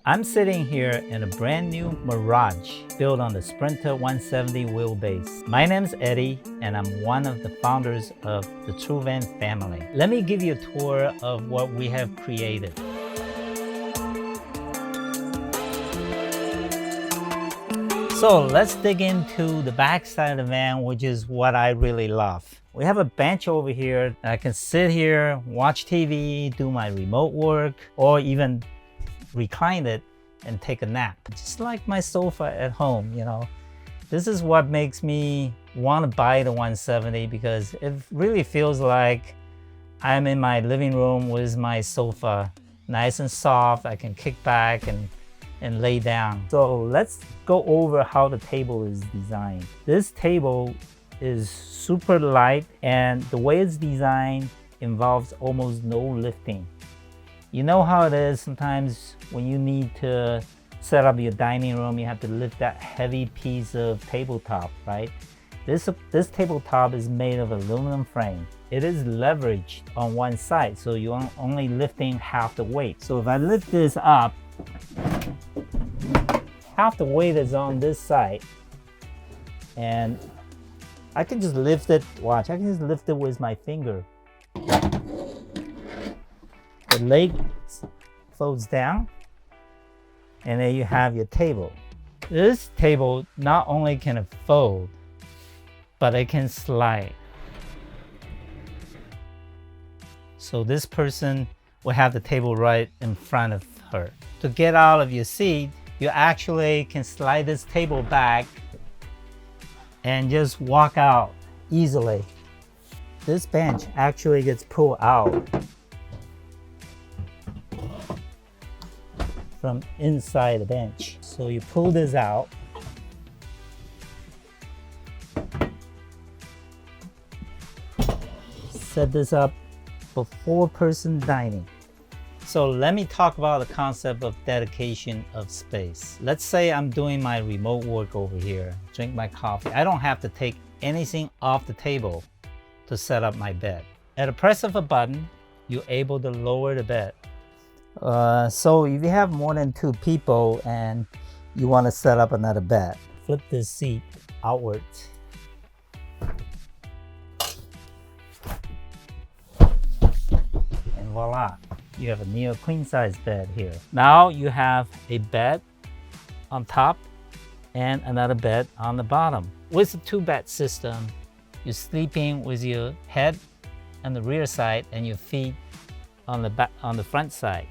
I'm sitting here in a brand new Mirage built on the Sprinter 170 wheelbase. My name's Eddie and I'm one of the founders of the TrueVan family. Let me give you a tour of what we have created. So let's dig into the back side of the van, which is what I really love. We have a bench over here. I can sit here, watch TV, do my remote work, or even recline it and take a nap. Just like my sofa at home, you know. This is what makes me want to buy the 170 because it really feels like I'm in my living room with my sofa, nice and soft. I can kick back and lay down. So let's go over how the table is designed. This table is super light, and the way it's designed involves almost no lifting. You know how it is sometimes when you need to set up your dining room, you have to lift that heavy piece of tabletop, right? This tabletop is made of aluminum frame. It is leveraged on one side, so you're only lifting half the weight. So if I lift this up, half the weight is on this side, and I can just lift it, watch, I can just lift it with my finger. The leg folds down, and then you have your table. This table not only can it fold, but it can slide. So this person will have the table right in front of her. To get out of your seat, you actually can slide this table back and just walk out easily. This bench actually gets pulled out from inside the bench. So you pull this out. Set this up for 4-person dining. So let me talk about the concept of dedication of space. Let's say I'm doing my remote work over here, drink my coffee. I don't have to take anything off the table to set up my bed. At a press of a button, you're able to lower the bed. So if you have more than 2 people and you want to set up another bed, flip this seat outwards. And voila, you have a near queen size bed here. Now you have a bed on top and another bed on the bottom. With the 2-bed system, you're sleeping with your head on the rear side and your feet on the front side,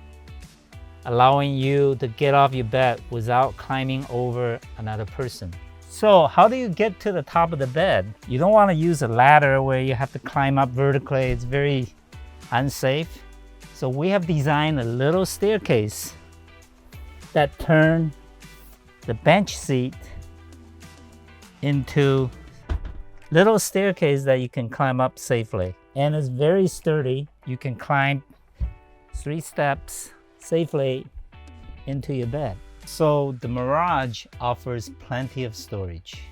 allowing you to get off your bed without climbing over another person. So how do you get to the top of the bed? You don't want to use a ladder where you have to climb up vertically. It's very unsafe. So we have designed a little staircase that turns the bench seat into little staircase that you can climb up safely. And it's very sturdy. You can climb 3 steps safely into your bed. So the Mirage offers plenty of storage.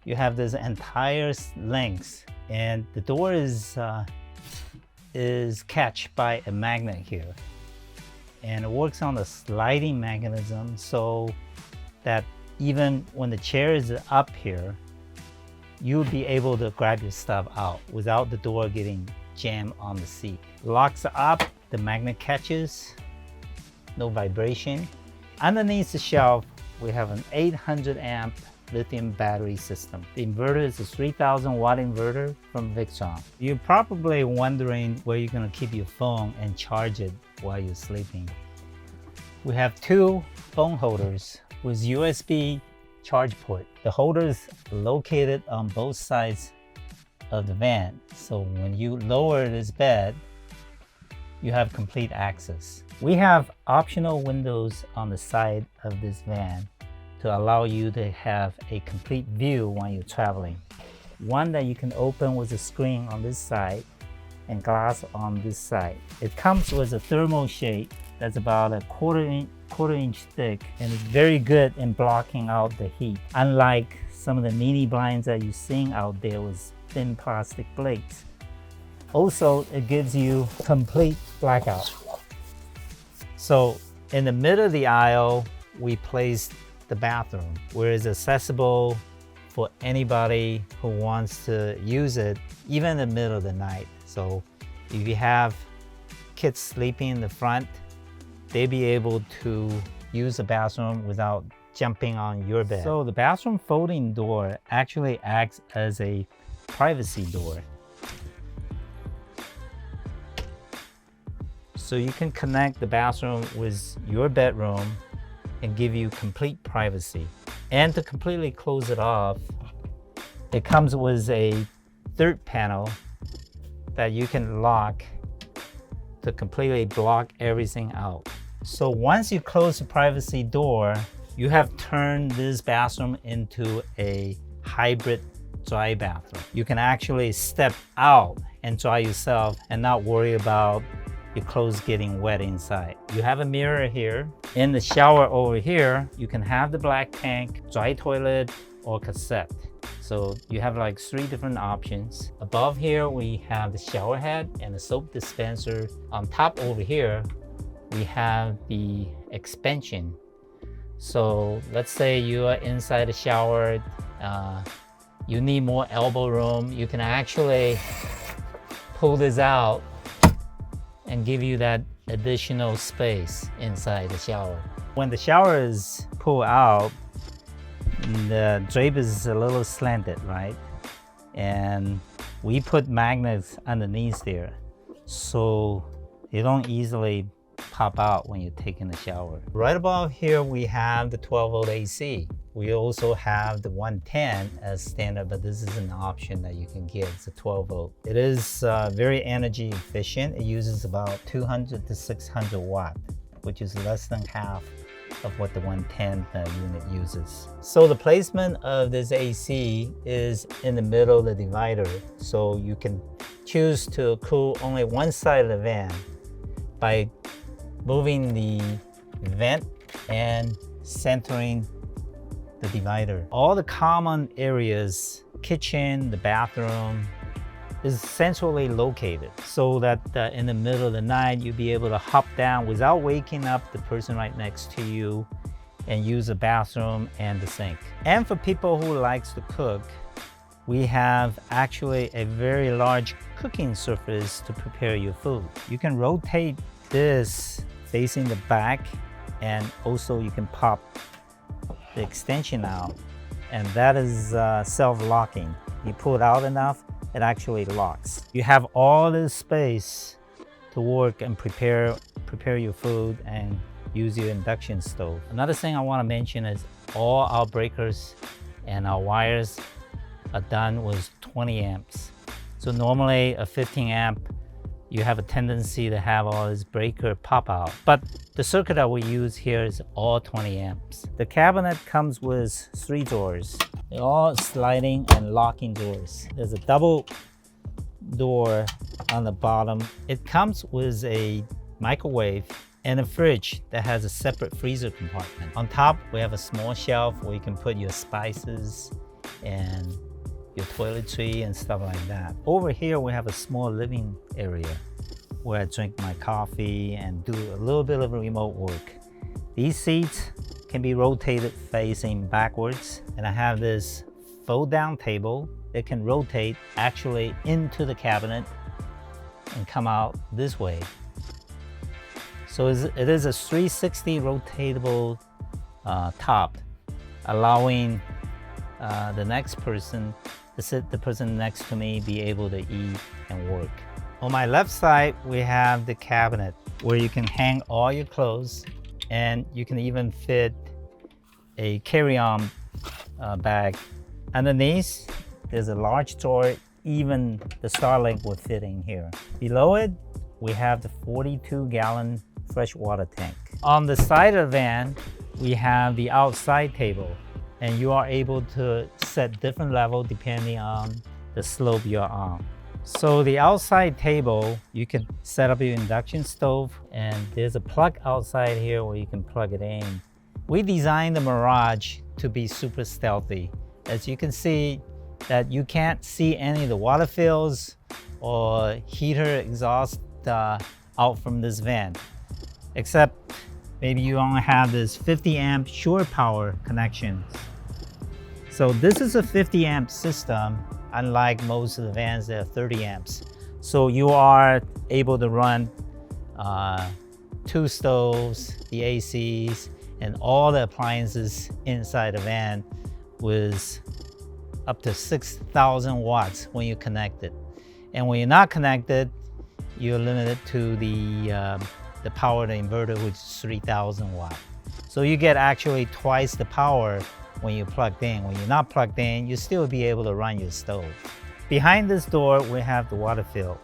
You have this entire length, and the door is catched by a magnet here, and it works on a sliding mechanism so that even when the chair is up here, you'll be able to grab your stuff out without the door getting jammed on the seat. Locks up, the magnet catches, no vibration. Underneath the shelf, we have an 800 amp lithium battery system. The inverter is a 3000 watt inverter from Victron. You're probably wondering where you're gonna keep your phone and charge it while you're sleeping. We have 2 phone holders with USB charge port. The holders are located on both sides of the van. So when you lower this bed, you have complete access. We have optional windows on the side of this van to allow you to have a complete view when you're traveling. One that you can open with a screen on this side and glass on this side. It comes with a thermal shade that's about a quarter inch thick, and it's very good in blocking out the heat, unlike some of the mini blinds that you're seeing out there with thin plastic plates. Also, it gives you complete blackout. So In the middle of the aisle, we placed the bathroom, where it's accessible for anybody who wants to use it, even in the middle of the night. So if you have kids sleeping in the front, they'll be able to use the bathroom without jumping on your bed. So the bathroom folding door actually acts as a privacy door. So you can connect the bathroom with your bedroom and give you complete privacy. And to completely close it off, it comes with a third panel that you can lock to completely block everything out. So once you close the privacy door, you have turned this bathroom into a hybrid dry bathroom. You can actually step out and dry yourself and not worry about your clothes getting wet inside. You have a mirror here. In the shower over here, you can have the black tank, dry toilet, or cassette. So you have like 3 different options. Above here, we have the shower head and the soap dispenser. On top over here, we have the expansion. So let's say you are inside the shower, you need more elbow room. You can actually pull this out and give you that additional space inside the shower. When the shower is pulled out, the drape is a little slanted, right? And we put magnets underneath there so they don't easily pop out when you're taking a shower. Right above here, we have the 12-volt AC. We also have the 110 as standard, but this is an option that you can get. It's a 12-volt. It is very energy efficient. It uses about 200 to 600 watt, which is less than half of what the 110 unit uses. So the placement of this AC is in the middle of the divider. So you can choose to cool only one side of the van by moving the vent and centering the divider. All the common areas, kitchen, the bathroom, is centrally located so that in the middle of the night, you'll be able to hop down without waking up the person right next to you and use the bathroom and the sink. And for people who likes to cook, we have actually a very large cooking surface to prepare your food. You can rotate this facing the back, and also you can pop the extension out, and that is self-locking. You pull it out enough, it actually locks. You have all this space to work and prepare your food and use your induction stove. Another thing I want to mention is all our breakers and our wires are done with 20 amps. So normally a 15 amp, you have a tendency to have all this breaker pop out. But the circuit that we use here is all 20 amps. The cabinet comes with 3 doors. They're all sliding and locking doors. There's a double door on the bottom. It comes with a microwave and a fridge that has a separate freezer compartment. On top, we have a small shelf where you can put your spices and your toiletry and stuff like that. Over here, we have a small living area where I drink my coffee and do a little bit of remote work. These seats can be rotated facing backwards, and I have this fold-down table that can rotate actually into the cabinet and come out this way. So it is a 360 rotatable top, allowing the next person, the person next to me, be able to eat and work. On my left side, we have the cabinet where you can hang all your clothes, and you can even fit a carry-on bag. Underneath, there's a large drawer. Even the Starlink would fit in here. Below it, we have the 42-gallon freshwater tank. On the side of the van, we have the outside table, and you are able to set different levels depending on the slope you're on. So the outside table, you can set up your induction stove, and there's a plug outside here where you can plug it in. We designed the Mirage to be super stealthy. As you can see, that you can't see any of the water fills or heater exhaust out from this van, except Maybe you only have this 50 amp shore power connection. So this is a 50 amp system, unlike most of the vans that are 30 amps. So you are able to run 2 stoves, the ACs, and all the appliances inside the van with up to 6,000 watts when you connect it. And when you're not connected, you're limited to the power of the inverter, which is 3,000 watts. So you get actually twice the power when you're plugged in. When you're not plugged in, you still be able to run your stove. Behind this door, we have the water fill.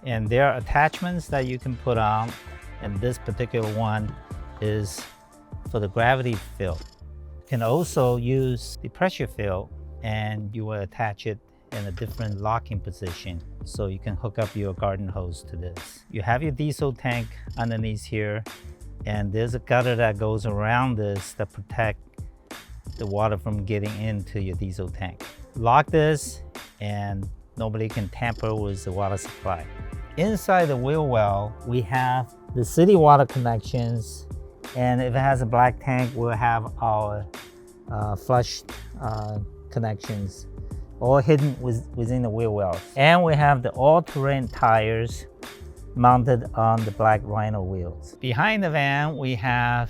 And there are attachments that you can put on. And this particular one is for the gravity fill. You can also use the pressure fill, and you will attach it in a different locking position. So you can hook up your garden hose to this. You have your diesel tank underneath here, and there's a gutter that goes around this that protect the water from getting into your diesel tank. Lock this, and nobody can tamper with the water supply. Inside the wheel well, we have the city water connections, and if it has a black tank, we'll have our flush connections all hidden within the wheel well. And we have the all-terrain tires mounted on the black Rhino wheels. Behind the van, we have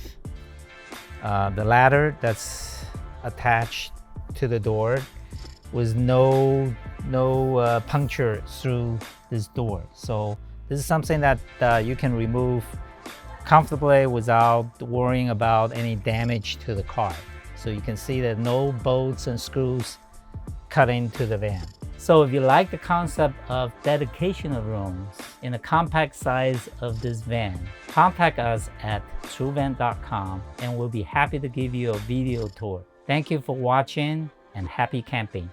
the ladder that's attached to the door with no puncture through this door. So this is something that you can remove comfortably without worrying about any damage to the car. So you can see that no bolts and screws cut into the van. So if you like the concept of dedication of rooms in a compact size of this van, contact us at TrueVan.com and we'll be happy to give you a video tour. Thank you for watching and happy camping.